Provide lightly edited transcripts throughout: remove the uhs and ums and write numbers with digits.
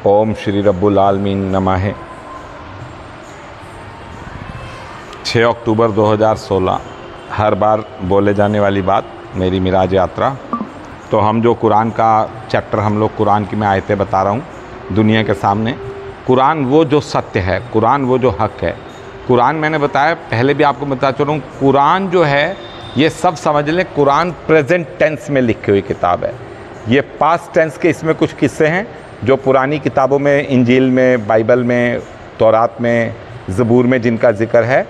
ओम श्री रब्बुल आलमीन नमः। 6 अक्टूबर 2016 हर बार बोले जाने वाली बात, मेरी मिराज यात्रा। तो हम जो कुरान का चैप्टर, हम लोग कुरान की मैं आयतें बता रहा हूँ दुनिया के सामने। कुरान वो जो सत्य है, कुरान वो जो हक है। कुरान मैंने बताया, पहले भी आपको बता चुका हूँ, कुरान जो है ये सब समझ लें, कुरान प्रेजेंट टेंस में लिखी हुई किताब है। ये पास्ट टेंस के इसमें कुछ किस्से हैं जो पुरानी किताबों में, इंजील में, बाइबल में, तौरात में, ज़बूर में जिनका जिक्र है।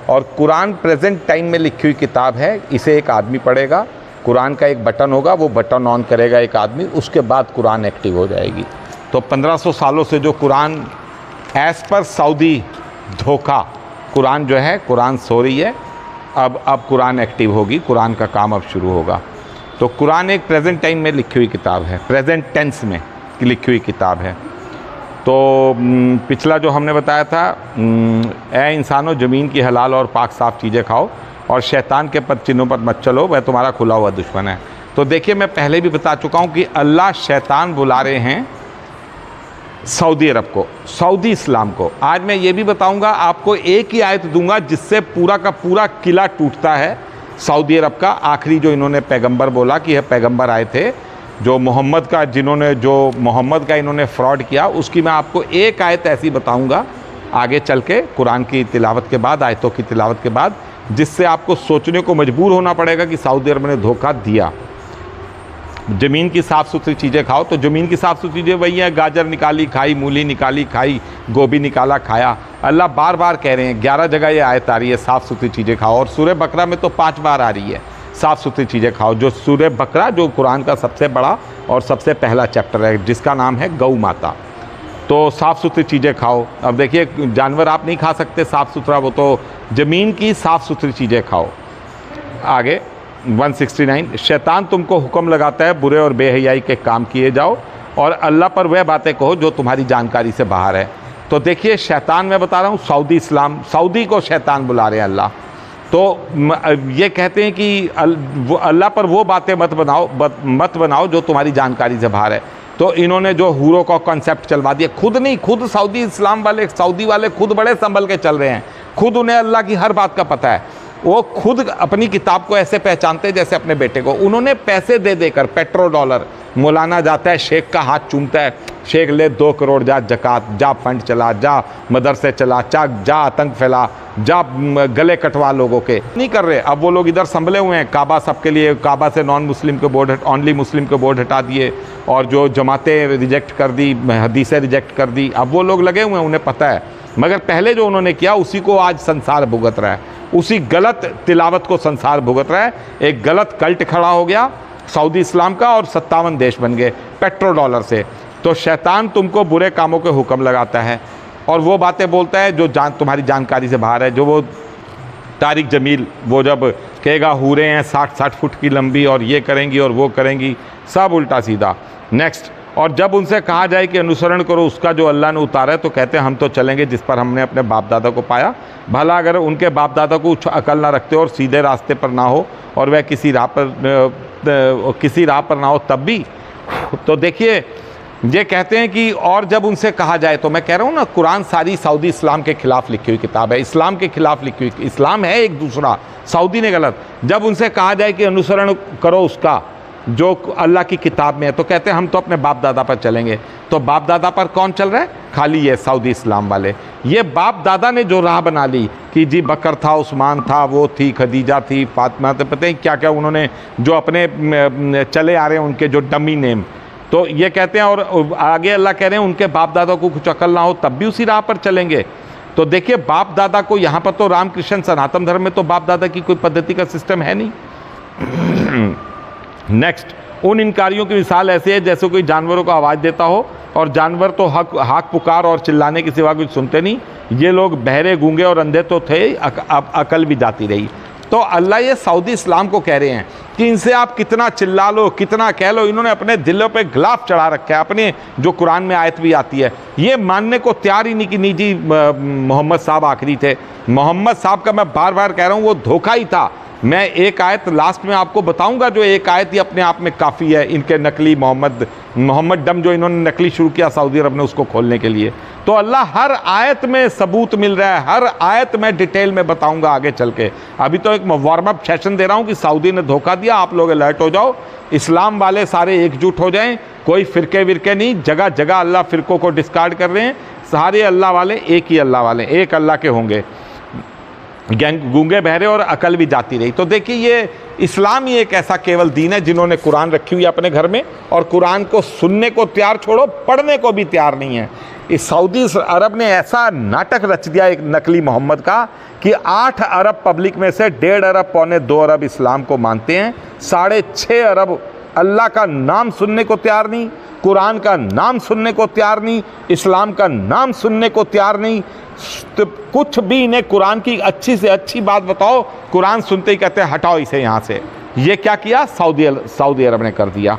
और कुरान प्रेजेंट टाइम में लिखी हुई किताब है। इसे एक आदमी पढ़ेगा, कुरान का एक बटन होगा, वो बटन ऑन करेगा एक आदमी, उसके बाद कुरान एक्टिव हो जाएगी। तो 1500 सालों से जो कुरान एज़ पर सऊदी धोखा, कुरान जो है, कुरान सो रही है। अब कुरान एक्टिव होगी, कुरान का काम अब शुरू होगा। तो कुरान एक प्रेजेंट टाइम में लिखी हुई किताब है, प्रेजेंट टेंस में लिखी हुई किताब है। तो पिछला जो हमने बताया था, ए इंसानों, ज़मीन की हलाल और पाक साफ़ चीज़ें खाओ और शैतान के पद चिन्हों पर मत चलो, वह तुम्हारा खुला हुआ दुश्मन है। तो देखिए, मैं पहले भी बता चुका हूँ कि अल्लाह शैतान बुला रहे हैं सऊदी अरब को, सऊदी इस्लाम को। आज मैं ये भी बताऊंगा आपको, एक ही आयत दूंगा जिससे पूरा का पूरा किला टूटता है सऊदी अरब का। आखिरी जो इन्होंने पैगंबर बोला कि यह पैगंबर आए थे, जो मोहम्मद का, मोहम्मद का इन्होंने फ्रॉड किया, उसकी मैं आपको एक आयत ऐसी बताऊंगा आगे चल के, कुरान की तिलावत के बाद, आयतों की तिलावत के बाद, जिससे आपको सोचने को मजबूर होना पड़ेगा कि सऊदी अरब ने धोखा दिया। ज़मीन की साफ़ सुथरी चीज़ें खाओ, तो ज़मीन की साफ़ सुथरी चीज़ें वही हैं, गाजर निकाली खाई, मूली निकाली खाई, गोभी निकाला खाया। अल्लाह बार बार कह रहे हैं, 11 जगह ये आयत आ रही है साफ़ सुथरी चीज़ें खाओ। और सूरह बकरा में तो 5 बार आ रही है साफ़ सुथरी चीज़ें खाओ। जो सूरह बकरा, जो कुरान का सबसे बड़ा और सबसे पहला चैप्टर है, जिसका नाम है गौ माता। तो साफ़ सुथरी चीज़ें खाओ। अब देखिए, जानवर आप नहीं खा सकते साफ़ सुथरा, वो तो ज़मीन की साफ़ सुथरी चीज़ें खाओ। आगे 169, शैतान तुमको हुक्म लगाता है बुरे और बेहयाई के काम किए जाओ और अल्लाह पर वह बातें कहो जो तुम्हारी जानकारी से बाहर है। तो देखिए, शैतान मैं बता रहा हूँ, सऊदी इस्लाम, सऊदी को शैतान बुला रहे हैं अल्लाह। तो ये कहते हैं कि अल्लाह पर वो बातें मत बनाओ जो तुम्हारी जानकारी से बाहर है। तो इन्होंने जो हूरों का कॉन्सेप्ट चलवा दिया, खुद नहीं, खुद सऊदी इस्लाम वाले, सऊदी वाले खुद बड़े संभल के चल रहे हैं। खुद उन्हें अल्लाह की हर बात का पता है। वो खुद अपनी किताब को ऐसे पहचानते हैं जैसे अपने बेटे को। उन्होंने पैसे दे देकर, पेट्रो डॉलर, मौलाना जाता है, शेख का हाथ चूमता है, शेख ले 2 करोड़, जा जक़ात, जा फंड चला, जा मदरसे चला, जा आतंक फैला, जा गले कटवा लोगों के। नहीं कर रहे। अब वो लोग इधर संभले हुए हैं, काबा सबके लिए, काबा से नॉन मुस्लिम के बोर्ड, ओनली मुस्लिम के बोर्ड हटा दिए, और जो जमातें रिजेक्ट कर दी, हदीसें रिजेक्ट कर दी। अब वो लोग लगे हुए हैं, उन्हें पता है। मगर पहले जो उन्होंने किया, उसी को आज संसार भुगत रहा है, उसी गलत तिलावत को संसार भुगत रहा है। एक गलत कल्ट खड़ा हो गया सऊदी इस्लाम का, और 57 देश बन गए पेट्रो डॉलर से। तो शैतान तुमको बुरे कामों के हुक्म लगाता है और वो बातें बोलता है जो तुम्हारी जानकारी से बाहर है। जो वो तारिक जमील, वो जब कहेगा हूरें हैं 60-60 फुट की लंबी और ये करेंगी और वो करेंगी, सब उल्टा सीधा। नेक्स्ट, और जब उनसे कहा जाए कि अनुसरण करो उसका जो अल्लाह ने उतारा है, तो कहते हैं हम तो चलेंगे जिस पर हमने अपने बाप दादा को पाया। भला अगर उनके बाप दादा को अकल ना रखते और सीधे रास्ते पर ना हो, और वह किसी राह पर ना हो तब भी। तो देखिए, ये कहते हैं कि और जब उनसे कहा जाए, तो मैं कह रहा हूँ ना, कुरान सारी सऊदी इस्लाम के खिलाफ लिखी हुई किताब है, इस्लाम के खिलाफ लिखी हुई। इस्लाम है एक दूसरा, सऊदी ने गलत। जब उनसे कहा जाए कि अनुसरण करो उसका जो अल्लाह की किताब में है, तो कहते हैं हम तो अपने बाप दादा पर चलेंगे। तो बाप दादा पर कौन चल रहा है? खाली ये सऊदी इस्लाम वाले। ये बाप दादा ने जो राह बना ली कि जी बकर था, उस्मान था, वो थी, खदीजा थी, फातिमा, तो पता है क्या क्या उन्होंने जो अपने चले आ रहे हैं उनके जो डमी नेम। तो ये कहते हैं, और आगे अल्लाह कह रहे हैं उनके बाप दादा को कुछ अकल ना हो तब भी उसी राह पर चलेंगे। तो देखिए, बाप दादा को यहाँ पर तो रामकृष्ण सनातन धर्म में तो बाप दादा की कोई पद्धति का सिस्टम है नहीं। नेक्स्ट, उन इनकारियों की मिसाल ऐसी है जैसे कोई जानवरों को आवाज़ देता हो, और जानवर तो हाक पुकार और चिल्लाने के सिवा कुछ सुनते नहीं। ये लोग बहरे, गूंगे और अंधे तो थे, अब अकल भी जाती रही। तो अल्लाह ये सऊदी इस्लाम को कह रहे हैं कि इनसे आप कितना चिल्ला लो, कितना कह लो, इन्होंने अपने दिलों पे गिलाफ चढ़ा रखा है। अपने जो कुरान में आयत भी आती है, ये मानने को तैयार ही नहीं कि नहीं जी मोहम्मद साहब आखिरी थे। मोहम्मद साहब का मैं बार बार कह रहा हूँ, वो धोखा ही था। मैं एक आयत लास्ट में आपको बताऊंगा, जो एक आयत ही अपने आप में काफ़ी है इनके नकली मोहम्मद डम जो इन्होंने नकली शुरू किया सऊदी अरब ने, उसको खोलने के लिए। तो अल्लाह हर आयत में सबूत मिल रहा है, हर आयत में डिटेल में बताऊंगा आगे चल के। अभी तो एक वार्म अप सेशन दे रहा हूं कि सऊदी ने धोखा दिया, आप लोग अलर्ट हो जाओ, इस्लाम वाले सारे एकजुट हो जाएं, कोई फ़िरके विरके नहीं, जगह जगह अल्लाह फ़िरकों को डिस्कार्ड कर रहे हैं, सारे अल्लाह वाले एक ही अल्लाह वाले, एक अल्लाह के होंगे, गूंगे बहरे और अकल भी जाती रही। तो देखिए ये इस्लाम ही एक ऐसा केवल दीन है जिन्होंने कुरान रखी हुई है अपने घर में, और कुरान को सुनने को तैयार छोड़ो, पढ़ने को भी तैयार नहीं है। इस सऊदी अरब ने ऐसा नाटक रच दिया एक नकली मोहम्मद का कि 8 अरब पब्लिक में से 1.5 अरब पौने 2 अरब इस्लाम को मानते हैं, 6.5 अरब अल्लाह का नाम सुनने को तैयार नहीं, कुरान का नाम सुनने को तैयार नहीं, इस्लाम का नाम सुनने को तैयार नहीं। तो कुछ भी इन्हें कुरान की अच्छी से अच्छी बात बताओ, कुरान सुनते ही कहते हैं हटाओ इसे यहाँ से। ये क्या किया सऊदी अरब ने कर दिया।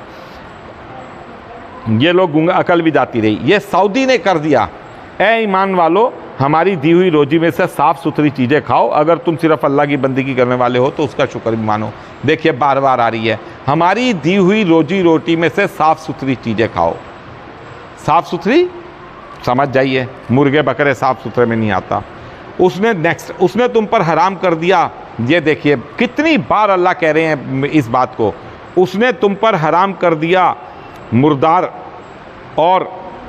ये लोग गूंगा अकल भी जाती रही, ये सऊदी ने कर दिया। ए ईमान वालो, हमारी दी हुई रोजी में से साफ़ सुथरी चीज़ें खाओ, अगर तुम सिर्फ अल्लाह की बंदगी करने वाले हो तो उसका शुक्र भी मानो। देखिए बार बार आ रही है, हमारी दी हुई रोजी रोटी में से साफ़ सुथरी चीज़ें खाओ। साफ़ सुथरी समझ जाइए, मुर्गे बकरे साफ़ सुथरे में नहीं आता। उसने तुम पर हराम कर दिया, ये देखिए कितनी बार अल्लाह कह रहे हैं इस बात को, उसने तुम पर हराम कर दिया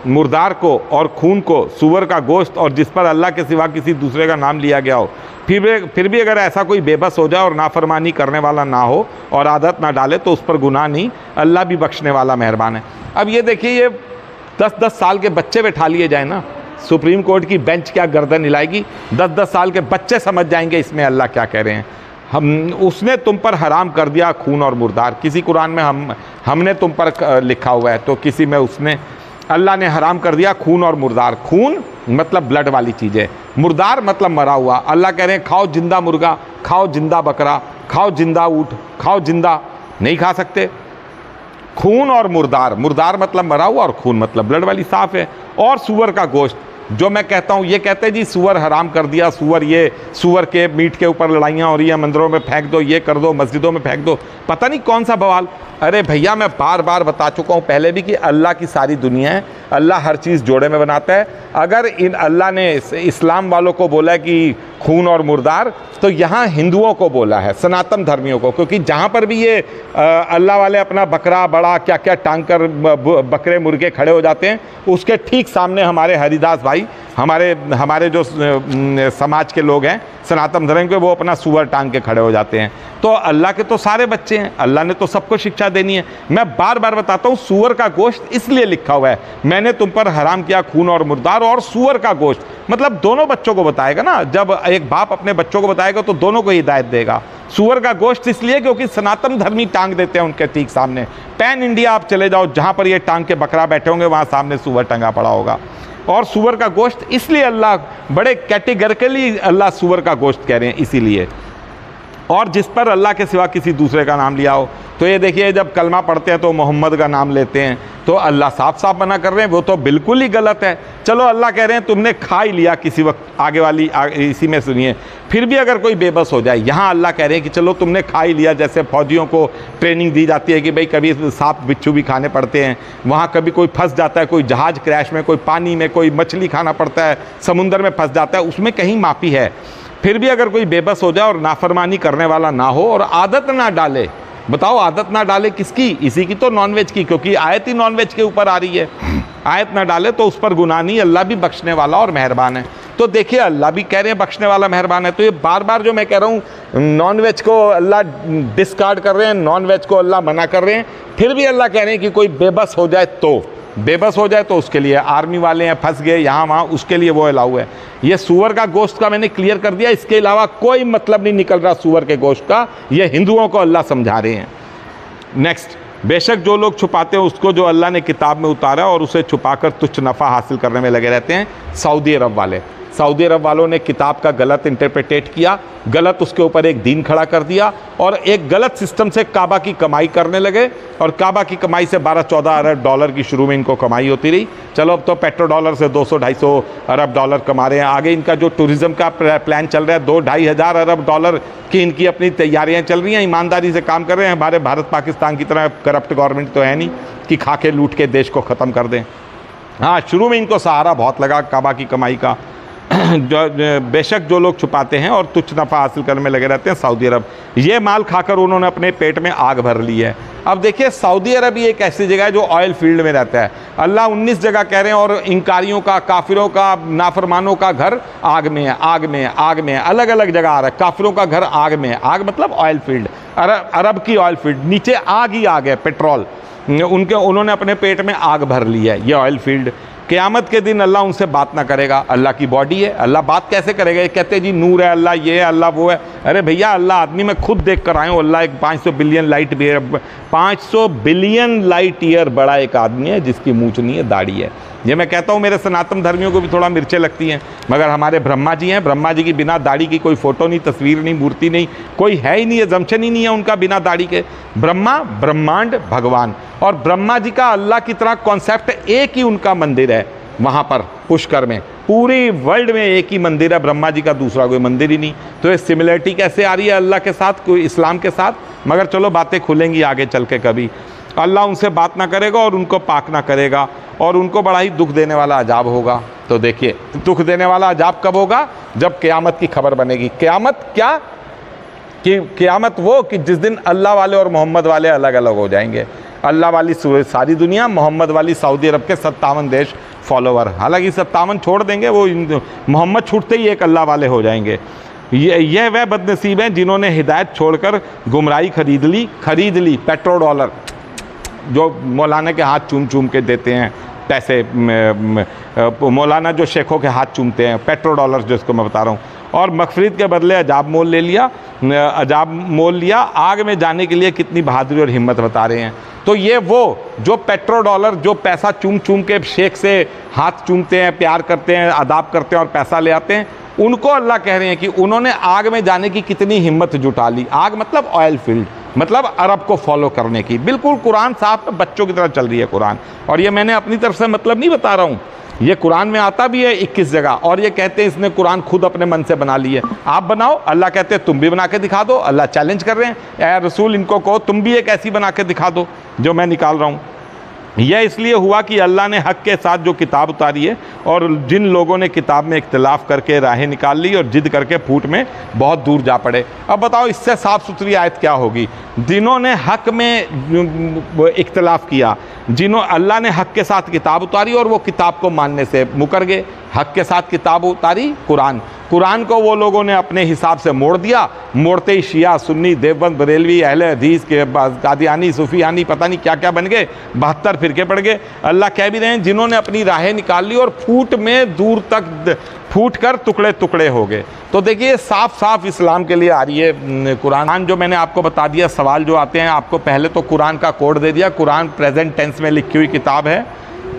मुर्दार को और खून को, सूअर का गोश्त और जिस पर अल्लाह के सिवा किसी दूसरे का नाम लिया गया हो। फिर भी अगर ऐसा कोई बेबस हो जाए और नाफरमानी करने वाला ना हो और आदत ना डाले तो उस पर गुनाह नहीं, अल्लाह भी बख्शने वाला मेहरबान है। अब ये देखिए, ये 10-10 साल के बच्चे बैठा लिए जाए ना, सुप्रीम कोर्ट की बेंच क्या गर्दन हिलाएगी, 10-10 साल के बच्चे समझ जाएंगे इसमें अल्लाह क्या कह रहे हैं। उसने तुम पर हराम कर दिया खून और मुर्दार, किसी कुरान में हमने तुम पर लिखा हुआ है, तो किसी में उसने, अल्लाह ने हराम कर दिया खून और मुर्दार। खून मतलब ब्लड वाली चीज़ें, मुर्दार मतलब मरा हुआ। अल्लाह कह रहे हैं खाओ जिंदा मुर्गा, खाओ जिंदा बकरा, खाओ जिंदा ऊँट, खाओ जिंदा, नहीं खा सकते। खून और मुर्दार, मुर्दार मतलब मरा हुआ और खून मतलब ब्लड वाली साफ़ है। और सूअर का गोश्त, जो मैं कहता हूँ, ये कहते हैं जी सूअर हराम कर दिया, सूअर के मीट के ऊपर लड़ाइयाँ हो रही हैं, मंदिरों में फेंक दो, ये कर दो, मस्जिदों में फेंक दो, पता नहीं कौन सा बवाल। अरे भैया, मैं बार बार बता चुका हूँ पहले भी कि अल्लाह की सारी दुनिया है, अल्लाह हर चीज़ जोड़े में बनाता है। अगर अल्लाह ने इस्लाम वालों को बोला कि खून और मुर्दार, तो यहाँ हिंदुओं को बोला है, सनातन धर्मियों को, क्योंकि जहाँ पर भी ये अल्लाह वाले अपना बकरा बड़ा क्या क्या टांग कर बकरे मुर्गे खड़े हो जाते हैं, उसके ठीक सामने हमारे हरिदास भाई, हमारे जो समाज के लोग हैं सनातन धर्म के, वो अपना सूअर टांग के खड़े हो जाते हैं। तो अल्लाह के तो सारे बच्चे हैं, अल्लाह ने तो सबको शिक्षा देनी है। मैं बार बार बताता हूँ, सूअर का गोश्त इसलिए लिखा हुआ है, मैंने तुम पर हराम किया खून और मुर्दार और सूअर का गोश्त, मतलब दोनों बच्चों को बताएगा ना। जब एक बाप अपने बच्चों को बताएगा तो दोनों को हिदायत देगा। सूअर का गोश्त इसलिए क्योंकि सनातन धर्मी टांग देते हैं उनके ठीक सामने। पैन इंडिया आप चले जाओ, जहाँ पर ये टांग के बकरा बैठे होंगे, वहाँ सामने सूअर टंगा पड़ा होगा। और सूअर का गोश्त इसलिए अल्लाह बड़े कैटेगरिकली अल्लाह सूअर का गोश्त कह रहे हैं, इसीलिए। और जिस पर अल्लाह के सिवा किसी दूसरे का नाम लिया हो, तो ये देखिए जब कलमा पढ़ते हैं तो मोहम्मद का नाम लेते हैं, तो अल्लाह साफ साफ मना कर रहे हैं, वो तो बिल्कुल ही गलत है। चलो अल्लाह कह रहे हैं तुमने खा ही लिया किसी वक्त, इसी में सुनिए, फिर भी अगर कोई बेबस हो जाए, यहाँ अल्लाह कह रहे हैं कि चलो तुमने खा ही लिया। जैसे फौजियों को ट्रेनिंग दी जाती है कि भाई कभी सांप बिच्छू भी खाने पड़ते हैं, वहाँ कभी कोई फंस जाता है, कोई जहाज़ क्रैश में, कोई पानी में, कोई मछली खाना पड़ता है, समुंदर में फंस जाता है, उसमें कहीं माफ़ी है। फिर भी अगर कोई बेबस हो जाए और नाफरमानी करने वाला ना हो और आदत ना डाले, बताओ आदत ना डाले किसकी? इसी की तो नॉनवेज की, क्योंकि आयत ही नॉनवेज के ऊपर आ रही है। आयत ना डाले तो उस पर गुनाह नहीं, अल्लाह भी बख्शने वाला और मेहरबान है। तो देखिए अल्लाह भी कह रहे हैं बख्शने वाला मेहरबान है। तो ये बार बार जो मैं कह रहा हूँ, नॉनवेज को अल्लाह डिस्कार्ड कर रहे हैं, नॉनवेज को अल्लाह मना कर रहे हैं, फिर भी अल्लाह कह रहे हैं कि कोई बेबस हो जाए तो उसके लिए आर्मी वाले हैं फंस गए यहाँ वहाँ, उसके लिए वो अलाउ है। ये सूअर का गोश्त का मैंने क्लियर कर दिया, इसके अलावा कोई मतलब नहीं निकल रहा सूअर के गोश्त का, ये हिंदुओं को अल्लाह समझा रहे हैं। नेक्स्ट, बेशक जो लोग छुपाते हैं उसको जो अल्लाह ने किताब में उतारा और उसे छुपाकर तुच्छ नफ़ा हासिल करने में लगे रहते हैं, सऊदी अरब वाले। सऊदी अरब वालों ने किताब का गलत इंटरप्रेटेट किया, गलत उसके ऊपर एक दीन खड़ा कर दिया और एक गलत सिस्टम से काबा की कमाई करने लगे। और काबा की कमाई से 12-14 अरब डॉलर की शुरू में इनको कमाई होती रही। चलो अब तो पेट्रो डॉलर से 200-250 अरब डॉलर कमा रहे हैं। आगे इनका जो टूरिज्म का प्लान चल रहा है, 2-2.5 हज़ार अरब डॉलर की इनकी अपनी तैयारियां चल रही हैं। ईमानदारी से काम कर रहे हैं। हमारे भारत पाकिस्तान की तरह करप्ट गवर्नमेंट तो है नहीं कि खा के लूट के देश को ख़त्म कर दें। हाँ, शुरू में इनको सहारा बहुत लगा काबा की कमाई का। बेशक जो लोग छुपाते हैं और तुच्छ नफ़ा हासिल करने में लगे रहते हैं, सऊदी अरब ये माल खाकर उन्होंने अपने पेट में आग भर ली है। अब देखिए, सऊदी अरब ही एक ऐसी जगह है जो ऑयल फील्ड में रहता है। अल्लाह 19 जगह कह रहे हैं और इंकारियों का, काफिरों का, नाफरमानों का घर आग में है, आग में है, आग में है। अलग अलग जगह आ रहा है। काफिरों का घर आग में है, आग मतलब ऑयल फील्ड, अरब की ऑयल फील्ड, नीचे आग ही आग है, पेट्रोल। उन्होंने अपने पेट में आग भर ली है, ये ऑयल फील्ड। क़यामत के दिन अल्लाह उनसे बात ना करेगा। अल्लाह की बॉडी है, अल्लाह बात कैसे करेगा? ये कहते हैं जी नूर है, अल्लाह ये है, अल्लाह वो है। अरे भैया, अल्लाह आदमी मैं खुद देख कर आया हूँ। अल्लाह एक 500 बिलियन लाइट ईयर बड़ा एक आदमी है जिसकी मूंछ नहीं है, दाढ़ी है। ये मैं कहता हूँ, मेरे सनातन धर्मियों को भी थोड़ा मिर्चें लगती हैं, मगर हमारे ब्रह्मा जी हैं। ब्रह्मा जी की बिना दाढ़ी की कोई फ़ोटो नहीं, तस्वीर नहीं, मूर्ति नहीं, कोई है ही नहीं है, जमशन ही नहीं है उनका बिना दाढ़ी के। ब्रह्मा, ब्रह्मांड, भगवान। और ब्रह्मा जी का अल्लाह की तरह कॉन्सेप्ट, एक ही उनका मंदिर है वहाँ पर पुष्कर में। पूरी वर्ल्ड में एक ही मंदिर है ब्रह्मा जी का, दूसरा कोई मंदिर ही नहीं। तो ये सिमिलरिटी कैसे आ रही है अल्लाह के साथ, कोई इस्लाम के साथ? मगर चलो बातें खुलेंगी आगे चल के कभी। अल्लाह उनसे बात ना करेगा और उनको पाक ना करेगा और उनको बड़ा ही दुख देने वाला अजाब होगा। तो देखिए, दुख देने वाला अजाब कब होगा? जब क़यामत की खबर बनेगी। क़यामत क्या कि क़यामत वो कि जिस दिन अल्लाह वाले और मोहम्मद वाले अलग अलग हो जाएंगे। अल्लाह वाली सारी दुनिया, मोहम्मद वाली सऊदी अरब के 57 देश फॉलोवर। हालांकि 57 छोड़ देंगे, वो मोहम्मद छूटते ही एक अल्लाह वाले हो जाएंगे। यह वह बदनसीब हैं जिन्होंने हिदायत छोड़कर गुमराही खरीद ली। पेट्रो डॉलर जो मौलाना के हाथ चूम चूम के देते हैं पैसे, मौलाना जो शेखों के हाथ चूमते हैं, पेट्रो डॉलर जिसको मैं बता रहा हूँ। और मगफिरत के बदले अजाब मोल लिया। आग में जाने के लिए कितनी बहादुरी और हिम्मत बता रहे हैं। तो ये वो जो पेट्रो डॉलर, जो पैसा चूम चूम के शेख से हाथ चूमते हैं, प्यार करते हैं, अदाब करते हैं और पैसा ले आते हैं, उनको अल्लाह कह रहे हैं कि उन्होंने आग में जाने की कितनी हिम्मत जुटा ली। आग मतलब ऑयल फील्ड, मतलब अरब को फॉलो करने की। बिल्कुल कुरान साहब बच्चों की तरह चल रही है कुरान। और ये मैंने अपनी तरफ से मतलब नहीं बता रहा हूँ, ये कुरान में आता भी है 21 जगह। और ये कहते हैं इसने कुरान खुद अपने मन से बना ली है। आप बनाओ, अल्लाह कहते हैं तुम भी बना के दिखा दो। अल्लाह चैलेंज कर रहे हैं, ऐ रसूल इनको कहो तुम भी एक ऐसी बना के दिखा दो जो मैं निकाल रहा हूँ। यह इसलिए हुआ कि अल्लाह ने हक़ के साथ जो किताब उतारी है और जिन लोगों ने किताब में इख्तिलाफ़ करके राहें निकाल ली और जिद करके फूट में बहुत दूर जा पड़े। अब बताओ इससे साफ़ सुथरी आयत क्या होगी? जिन्होंने हक़ में इख्तिलाफ़ किया, अल्लाह ने हक़ के साथ किताब उतारी और वो किताब को मानने से मुकर गए। हक़ के साथ किताब उतारी कुरान को वो लोगों ने अपने हिसाब से मोड़ दिया। मोड़ते ही शिया, सुन्नी, देवबंद, बरेलवी, अहले हदीस के कादियानी, सूफियानी, पता नहीं क्या क्या बन गए, 72 फिरके पड़ गए। अल्लाह कह भी रहे हैं जिन्होंने अपनी राहें निकाल ली और फूट में दूर तक फूट कर टुकड़े टुकड़े हो गए। तो देखिए, साफ साफ इस्लाम के लिए आ रही है कुरान। जो मैंने आपको बता दिया, सवाल जो आते हैं आपको, पहले तो कुरान का कोड दे दिया। कुरान प्रेजेंट टेंस में लिखी हुई किताब है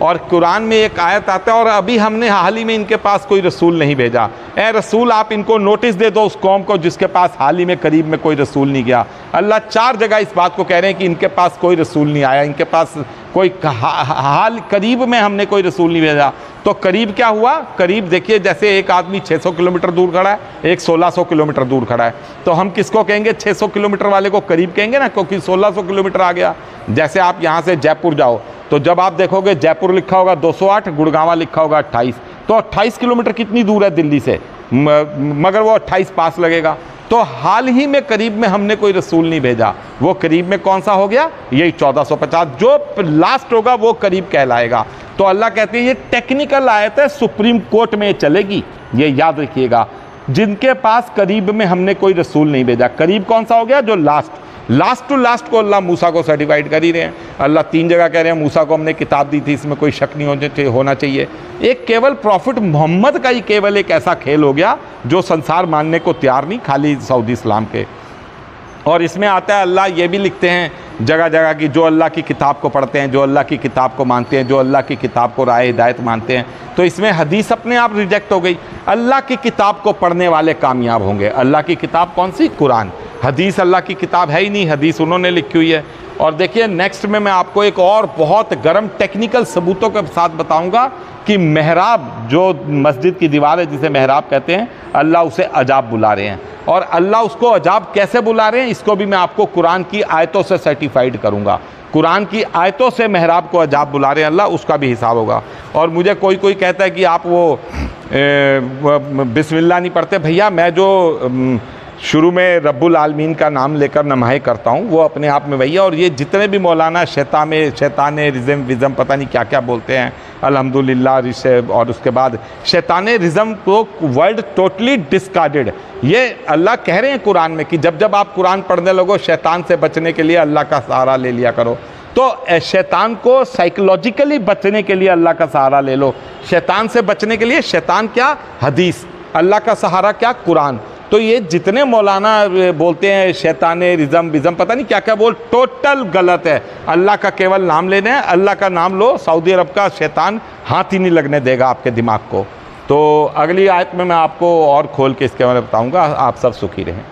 और कुरान में एक आयत आता है और अभी हमने हाल ही में इनके पास कोई रसूल नहीं भेजा। ए रसूल, आप इनको नोटिस दे दो उस कौम को जिसके पास हाल ही में करीब में कोई रसूल नहीं गया। अल्लाह 4 जगह इस बात को कह रहे हैं कि इनके पास कोई रसूल नहीं आया, इनके पास कोई हाल करीब में हमने कोई रसूल नहीं भेजा। तो करीब क्या हुआ? करीब देखिए, जैसे एक आदमी 600 किलोमीटर दूर खड़ा है, एक 1600 किलोमीटर दूर खड़ा है, तो हम किसको कहेंगे? 600 किलोमीटर वाले को करीब कहेंगे ना, क्योंकि 1600 किलोमीटर आ गया। जैसे आप यहाँ से जयपुर जाओ तो जब आप देखोगे जयपुर लिखा होगा 208, गुड़गांवा लिखा होगा 28, तो 28 किलोमीटर कितनी दूर है दिल्ली से, मगर वो 28 पास लगेगा। तो हाल ही में करीब में हमने कोई रसूल नहीं भेजा। वो करीब में कौन सा हो गया? यही 1450, जो लास्ट होगा वो करीब कहलाएगा। तो अल्लाह कहते हैं ये टेक्निकल आयत है, सुप्रीम कोर्ट में चलेगी, ये याद रखिएगा। जिनके पास करीब में हमने कोई रसूल नहीं भेजा, करीब कौन सा हो गया? जो लास्ट टू लास्ट को अल्लाह मूसा को सर्टिफाइड कर ही रहे हैं। अल्लाह 3 जगह कह रहे हैं मूसा को हमने किताब दी थी, इसमें कोई शक नहीं होना चाहिए। एक केवल प्रॉफिट मोहम्मद का ही केवल एक ऐसा खेल हो गया जो संसार मानने को तैयार नहीं, खाली सऊदी इस्लाम के। और इसमें आता है, अल्लाह ये भी लिखते हैं जगह जगह की, जो अल्लाह की किताब को पढ़ते हैं, जो अल्लाह की किताब को मानते हैं, जो अल्लाह की किताब को राय हिदायत मानते हैं, तो इसमें हदीस अपने आप रिजेक्ट हो गई। अल्लाह की किताब को पढ़ने वाले कामयाब होंगे। अल्लाह की किताब कौन सी? कुरान। हदीस अल्लाह की किताब है ही नहीं, हदीस उन्होंने लिखी हुई है। और देखिए नेक्स्ट में मैं आपको एक और बहुत गर्म टेक्निकल सबूतों के साथ बताऊंगा कि मेहराब, जो मस्जिद की दीवार है जिसे मेहराब कहते हैं, अल्लाह उसे अजाब बुला रहे हैं। और अल्लाह उसको अजाब कैसे बुला रहे हैं, इसको भी मैं आपको कुरान की आयतों से सर्टिफाइड करूंगा। कुरान की आयतों से मेहराब को अजाब बुला रहे हैं अल्लाह, उसका भी हिसाब होगा। और मुझे कोई कोई कहता है कि आप वो बिस्मिल्लाह नहीं पढ़ते। भैया मैं जो शुरू में रब्बुल आलमीन का नाम लेकर नमाज़ें करता हूँ वो अपने आप में वही है। और ये जितने भी मौलाना शैतान रिज़म विज़म पता नहीं क्या क्या बोलते हैं, अल्हम्दुलिल्लाह रिशे, और उसके बाद शैतान रिज़म को वर्ल्ड टोटली डिस्कार्डेड। ये अल्लाह कह रहे हैं कुरान में कि जब जब आप कुरान पढ़ने लगो शैतान से बचने के लिए अल्लाह का सहारा ले लिया करो। तो शैतान को साइकोलॉजिकली बचने के लिए अल्लाह का सहारा ले लो। शैतान से बचने के लिए शैतान क्या? हदीस। अल्लाह का सहारा क्या? कुरान। तो ये जितने मौलाना बोलते हैं शैतान रिज़म विज़म पता नहीं क्या क्या बोल, टोटल गलत है। अल्लाह का केवल नाम लेना है, अल्लाह का नाम लो, सऊदी अरब का शैतान हाथ ही नहीं लगने देगा आपके दिमाग को। तो अगली आयत में मैं आपको और खोल के इसके बारे में बताऊँगा। आप सब सुखी रहें।